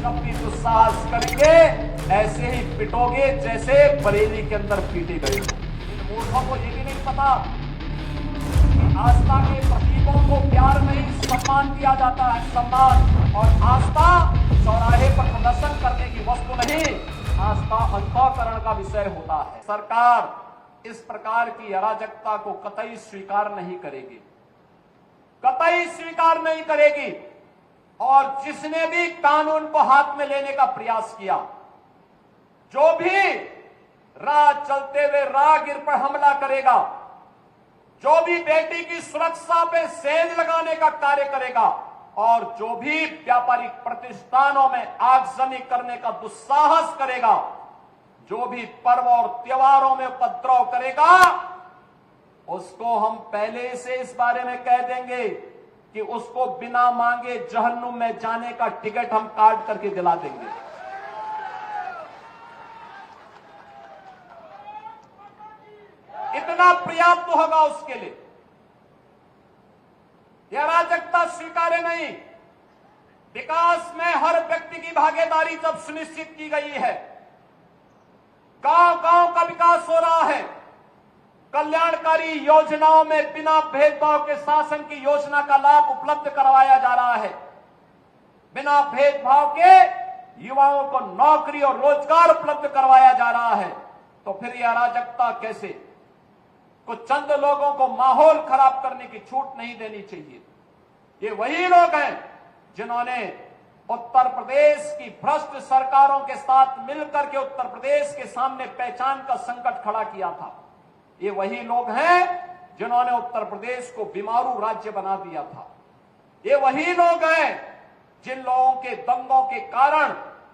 जब भी दुस्साहस करेंगे ऐसे ही पिटोगे जैसे बरेली के अंदर पीटे गए। इन मूर्खों को ये भी नहीं पता कि आस्था के प्रतीकों को प्यार नहीं सम्मान दिया जाता है। सम्मान और आस्था चौराहे पर प्रदर्शन करने की वस्तु नहीं, आस्था अंतःकरण का विषय होता है। सरकार इस प्रकार की अराजकता को कतई स्वीकार नहीं करेगी, कतई स्वीकार नहीं करेगी। और जिसने भी कानून को हाथ में लेने का प्रयास किया, जो भी राह चलते हुए राहगीर पर हमला करेगा, जो भी बेटी की सुरक्षा पे सेंध लगाने का कार्य करेगा और जो भी व्यापारिक प्रतिष्ठानों में आगजनी करने का दुस्साहस करेगा, जो भी पर्व और त्योहारों में उपद्रव करेगा, उसको हम पहले से इस बारे में कह देंगे कि उसको बिना मांगे जहन्नुम में जाने का टिकट हम काट करके दिला देंगे। इतना पर्याप्त होगा उसके लिए। यह अराजकता स्वीकार्य नहीं। विकास में हर व्यक्ति की भागीदारी जब सुनिश्चित की गई है, गांव-गांव का विकास हो रहा है, कल्याणकारी योजनाओं में बिना भेदभाव के शासन की योजना का लाभ उपलब्ध करवाया जा रहा है, बिना भेदभाव के युवाओं को नौकरी और रोजगार उपलब्ध करवाया जा रहा है, तो फिर यह अराजकता कैसे? कुछ चंद लोगों को माहौल खराब करने की छूट नहीं देनी चाहिए। ये वही लोग हैं जिन्होंने उत्तर प्रदेश की भ्रष्ट सरकारों के साथ मिलकर के उत्तर प्रदेश के सामने पहचान का संकट खड़ा किया था। ये वही लोग हैं जिन्होंने उत्तर प्रदेश को बीमारू राज्य बना दिया था। ये वही लोग हैं जिन लोगों के दंगों के कारण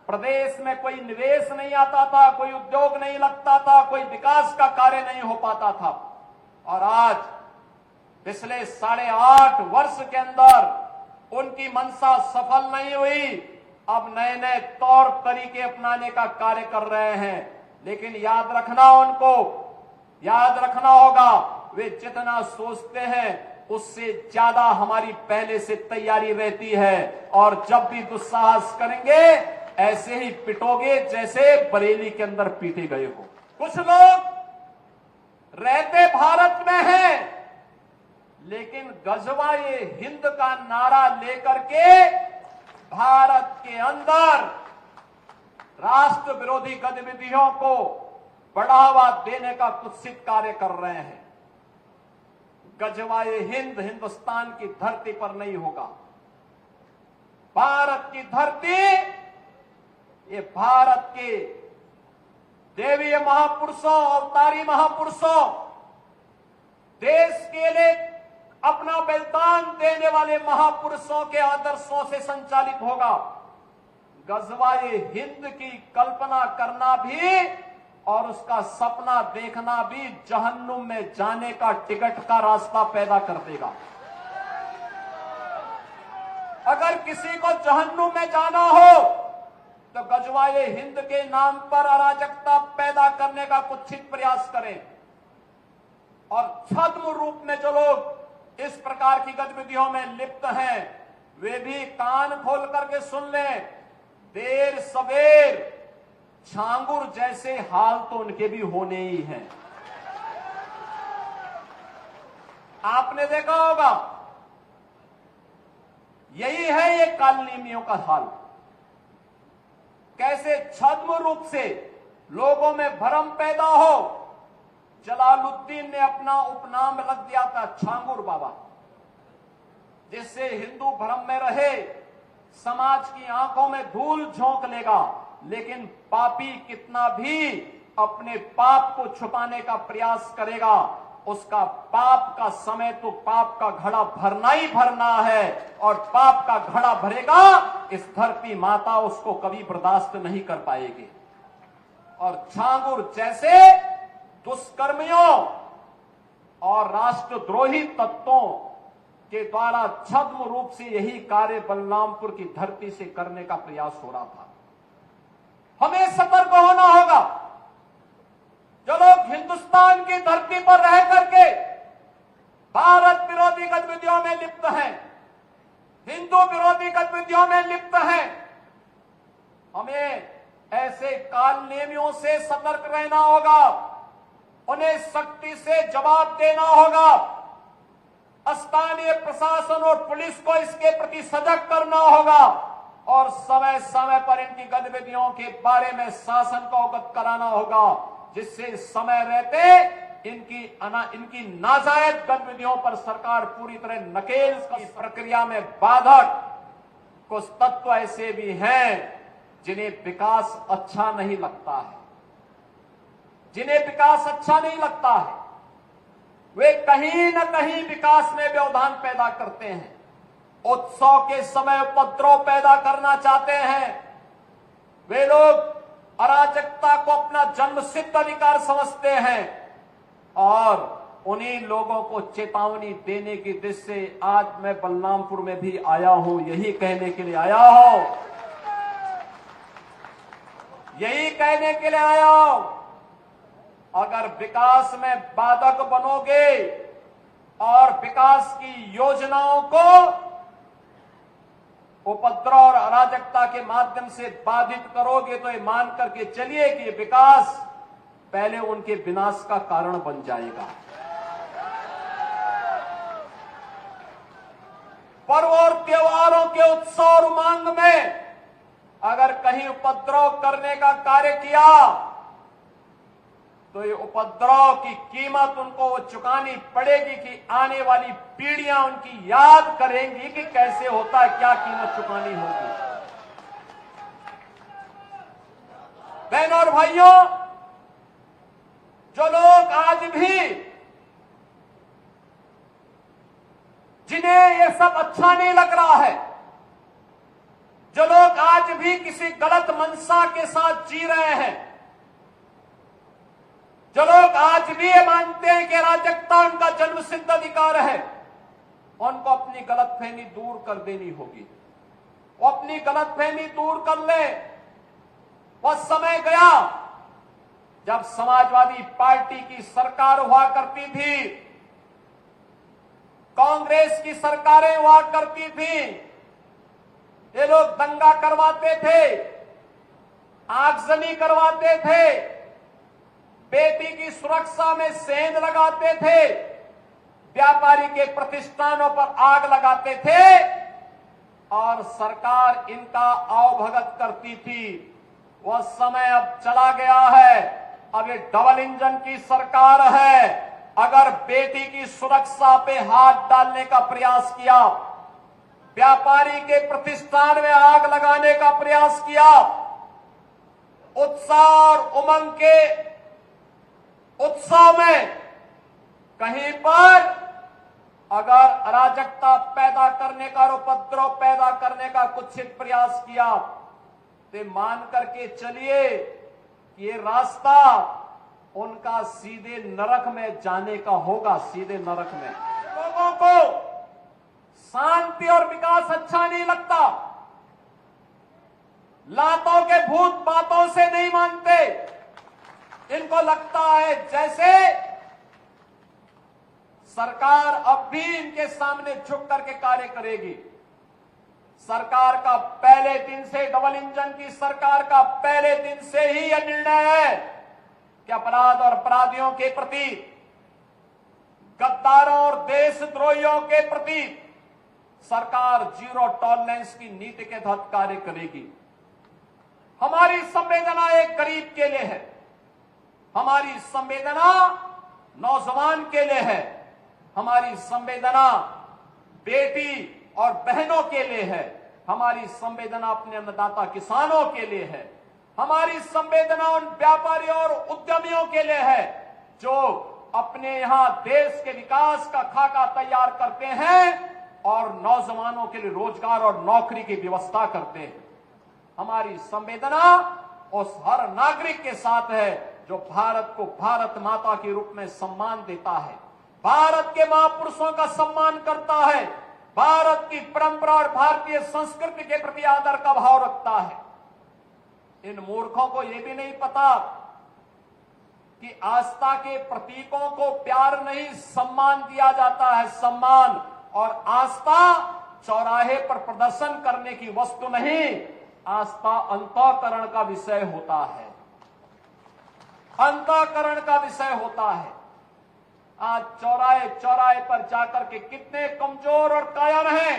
प्रदेश में कोई निवेश नहीं आता था, कोई उद्योग नहीं लगता था, कोई विकास का कार्य नहीं हो पाता था। और आज पिछले 8.5 वर्ष के अंदर उनकी मंशा सफल नहीं हुई। अब नए नए तौर तरीके अपनाने का कार्य कर रहे हैं, लेकिन याद रखना होगा, वे जितना सोचते हैं उससे ज्यादा हमारी पहले से तैयारी रहती है। और जब भी दुस्साहस करेंगे ऐसे ही पिटोगे जैसे बरेली के अंदर पीटे गए हो। कुछ लोग रहते भारत में हैं, लेकिन गजवाए हिंद का नारा लेकर के भारत के अंदर राष्ट्र विरोधी गतिविधियों को बढ़ावा देने का कुत्सित कार्य कर रहे हैं। गजवाए हिंद हिंदुस्तान की धरती पर नहीं होगा। भारत की धरती, ये भारत के देवीय महापुरुषों, अवतारी महापुरुषों, देश के लिए अपना बलिदान देने वाले महापुरुषों के आदर्शों से संचालित होगा। गजवाए हिंद की कल्पना करना भी और उसका सपना देखना भी जहन्नुम में जाने का टिकट का रास्ता पैदा कर देगा। अगर किसी को जहन्नुम में जाना हो तो गजवाए हिंद के नाम पर अराजकता पैदा करने का कुत्सित प्रयास करें। और छद्म रूप में जो लोग इस प्रकार की गतिविधियों में लिप्त हैं, वे भी कान खोल करके सुन लें। देर सवेर छांगुर जैसे हाल तो उनके भी होने ही हैं। आपने देखा होगा, यही है ये कालनेमियों का हाल। कैसे छद्म रूप से लोगों में भ्रम पैदा हो। जलालुद्दीन ने अपना उपनाम रख दिया था छांगुर बाबा, जिससे हिंदू भ्रम में रहे, समाज की आंखों में धूल झोंक लेगा, लेकिन पापी कितना भी अपने पाप को छुपाने का प्रयास करेगा, उसका पाप का समय तो पाप का घड़ा भरना ही भरना है। और पाप का घड़ा भरेगा, इस धरती माता उसको कभी बर्दाश्त नहीं कर पाएगी। और छांगुर जैसे दुष्कर्मियों और राष्ट्रद्रोही तत्वों के द्वारा छद्म रूप से यही कार्य बलरामपुर की धरती से करने का प्रयास हो रहा था। हमें सतर्क होना होगा। जो लोग हिंदुस्तान की धरती पर रह करके भारत विरोधी गतिविधियों में लिप्त हैं, हिंदू विरोधी गतिविधियों में लिप्त हैं, हमें ऐसे कालनेमियों से सतर्क रहना होगा, उन्हें सख्ती से जवाब देना होगा। स्थानीय प्रशासन और पुलिस को इसके प्रति सजग करना होगा और समय समय पर इनकी गतिविधियों के बारे में शासन को अवगत कराना होगा, जिससे समय रहते इनकी नाजायज गतिविधियों पर सरकार पूरी तरह नकेल। इस प्रक्रिया में बाधक कुछ तत्व ऐसे भी हैं जिन्हें विकास अच्छा नहीं लगता है, जिन्हें विकास अच्छा नहीं लगता है। वे कहीं न कहीं विकास में व्यवधान पैदा करते हैं, उत्सव के समय उपद्रव पैदा करना चाहते हैं। वे लोग अराजकता को अपना जन्मसिद्ध अधिकार समझते हैं और उन्हीं लोगों को चेतावनी देने की दृष्टि से आज मैं बलरामपुर में भी आया हूं, यही कहने के लिए आया हूं, यही कहने के लिए आया हूं। अगर विकास में बाधक बनोगे और विकास की योजनाओं को उपद्रव और अराजकता के माध्यम से बाधित करोगे तो ये मान करके चलिए कि विकास पहले उनके विनाश का कारण बन जाएगा। पर्व और त्योहारों के उत्सव और उमंग में अगर कहीं उपद्रव करने का कार्य किया तो ये उपद्रव की कीमत उनको चुकानी पड़ेगी कि आने वाली पीढ़ियां उनकी याद करेंगी कि कैसे होता है, क्या कीमत चुकानी होगी। बहनों और भाइयों, जो लोग आज भी जिन्हें ये सब अच्छा नहीं लग रहा है, जो लोग आज भी किसी गलत मंशा के साथ जी रहे हैं, जो लोग आज भी ये मानते हैं कि अराजकता उनका जन्मसिद्ध अधिकार है, उनको अपनी गलतफहमी दूर कर देनी होगी। वो अपनी गलतफहमी दूर कर ले। वह समय गया जब समाजवादी पार्टी की सरकार हुआ करती थी, कांग्रेस की सरकारें हुआ करती थी, ये लोग दंगा करवाते थे, आगजनी करवाते थे, बेटी की सुरक्षा में सेंध लगाते थे, व्यापारी के प्रतिष्ठानों पर आग लगाते थे और सरकार इनका आवभगत करती थी। वह समय अब चला गया है। अब ये डबल इंजन की सरकार है। अगर बेटी की सुरक्षा पे हाथ डालने का प्रयास किया, व्यापारी के प्रतिष्ठान में आग लगाने का प्रयास किया, उत्साह और उमंग के उत्सव में कहीं पर अगर अराजकता पैदा करने का और उपद्रव पैदा करने का कुत्सित प्रयास किया तो मान करके चलिए ये रास्ता उनका सीधे नरक में जाने का होगा, सीधे नरक में। लोगों को शांति और विकास अच्छा नहीं लगता, लातों के भूत बातों से नहीं मानते। इनको लगता है जैसे सरकार अब भी इनके सामने झुक करके कार्य करेगी। सरकार का पहले दिन से, डबल इंजन की सरकार का पहले दिन से ही यह निर्णय है कि अपराध और अपराधियों के प्रति, गद्दारों और देशद्रोहियों के प्रति सरकार जीरो टॉलरेंस की नीति के तहत कार्य करेगी। हमारी संवेदना एक गरीब के लिए है, हमारी संवेदना नौजवान के लिए है, हमारी संवेदना बेटी और बहनों के लिए है, हमारी संवेदना अपने अन्नदाता किसानों के लिए है, हमारी संवेदना उन व्यापारियों और उद्यमियों के लिए है जो अपने यहां देश के विकास का खाका तैयार करते हैं और नौजवानों के लिए रोजगार और नौकरी की व्यवस्था करते हैं। हमारी संवेदना उस हर नागरिक के साथ है जो भारत को भारत माता के रूप में सम्मान देता है, भारत के महापुरुषों का सम्मान करता है, भारत की परंपरा और भारतीय संस्कृति के प्रति आदर का भाव रखता है। इन मूर्खों को यह भी नहीं पता कि आस्था के प्रतीकों को प्यार नहीं सम्मान दिया जाता है। सम्मान और आस्था चौराहे पर प्रदर्शन करने की वस्तु नहीं, आस्था अंतःकरण का विषय होता है, अंतःकरण का विषय होता है। आज चौराहे चौराहे पर जाकर के कितने कमजोर और कायर हैं,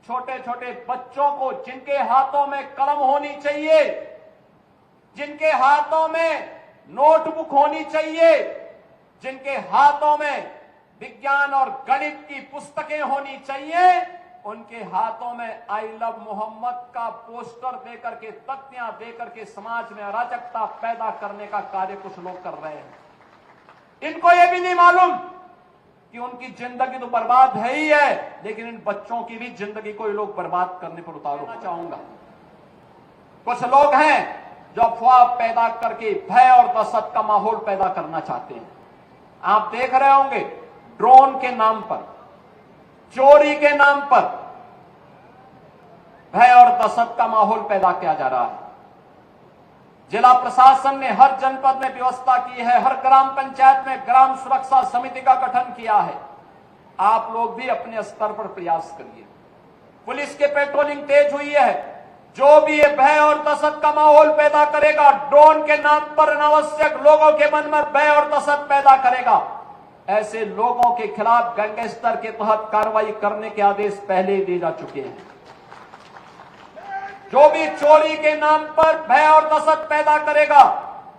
छोटे छोटे बच्चों को जिनके हाथों में कलम होनी चाहिए, जिनके हाथों में नोटबुक होनी चाहिए, जिनके हाथों में विज्ञान और गणित की पुस्तकें होनी चाहिए, उनके हाथों में आई लव मोहम्मद का पोस्टर देकर के, तख्तियां देकर के समाज में अराजकता पैदा करने का कार्य कुछ लोग कर रहे हैं। इनको यह भी नहीं मालूम कि उनकी जिंदगी तो बर्बाद है ही है, लेकिन इन बच्चों की भी जिंदगी को ये लोग बर्बाद करने पर उतारना चाहूंगा। कुछ लोग हैं जो अफवाह पैदा करके भय और दहशत का माहौल पैदा करना चाहते हैं। आप देख रहे होंगे ड्रोन के नाम पर, चोरी के नाम पर भय और दहशत का माहौल पैदा किया जा रहा है। जिला प्रशासन ने हर जनपद में व्यवस्था की है, हर ग्राम पंचायत में ग्राम सुरक्षा समिति का गठन किया है। आप लोग भी अपने स्तर पर प्रयास करिए। पुलिस के पेट्रोलिंग तेज हुई है। जो भी ये भय और दहशत का माहौल पैदा करेगा, ड्रोन के नाम पर अनावश्यक लोगों के मन में भय और दहशत पैदा करेगा, ऐसे लोगों के खिलाफ गैंगस्टर के तहत कार्रवाई करने के आदेश पहले ही दिए जा चुके हैं। जो भी चोरी के नाम पर भय और दहशत पैदा करेगा,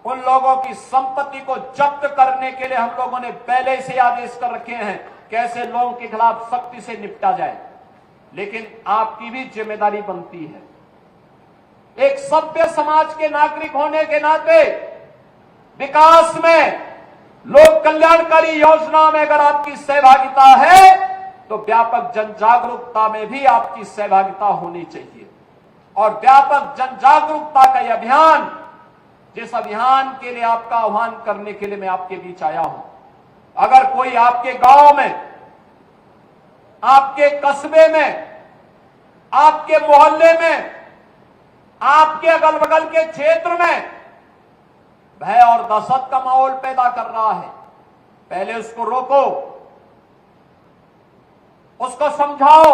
उन लोगों की संपत्ति को जब्त करने के लिए हम लोगों ने पहले से आदेश कर रखे हैं कि ऐसे लोगों के खिलाफ सख्ती से निपटा जाए। लेकिन आपकी भी जिम्मेदारी बनती है, एक सभ्य समाज के नागरिक होने के नाते विकास में, लोक कल्याणकारी योजना में अगर आपकी सहभागिता है तो व्यापक जन जागरूकता में भी आपकी सहभागिता होनी चाहिए। और व्यापक जन जागरूकता का यह अभियान, जिस अभियान के लिए आपका आह्वान करने के लिए मैं आपके बीच आया हूं, अगर कोई आपके गांव में, आपके कस्बे में, आपके मोहल्ले में, आपके अगल बगल के क्षेत्र में भय और दहशत का माहौल पैदा कर रहा है, पहले उसको रोको, उसको समझाओ।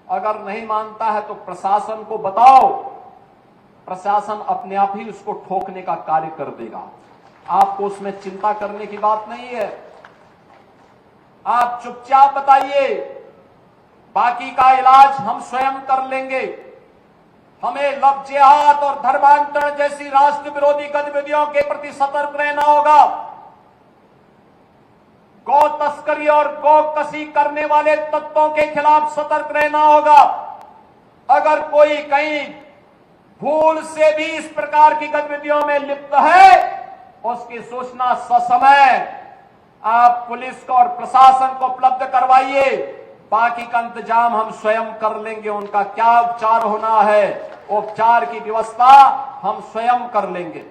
अगर नहीं मानता है तो प्रशासन को बताओ, प्रशासन अपने आप ही उसको ठोकने का कार्य कर देगा। आपको उसमें चिंता करने की बात नहीं है। आप चुपचाप बताइए, बाकी का इलाज हम स्वयं कर लेंगे। हमें लव जिहाद और धर्मांतरण जैसी राष्ट्र विरोधी गतिविधियों के प्रति सतर्क रहना होगा। गौ तस्करी और गौ कसी करने वाले तत्वों के खिलाफ सतर्क रहना होगा। अगर कोई कहीं भूल से भी इस प्रकार की गतिविधियों में लिप्त है, उसकी सूचना ससमय आप पुलिस को और प्रशासन को उपलब्ध करवाइए। बाकी का इंतजाम हम स्वयं कर लेंगे। उनका क्या उपचार होना है, उपचार की व्यवस्था हम स्वयं कर लेंगे।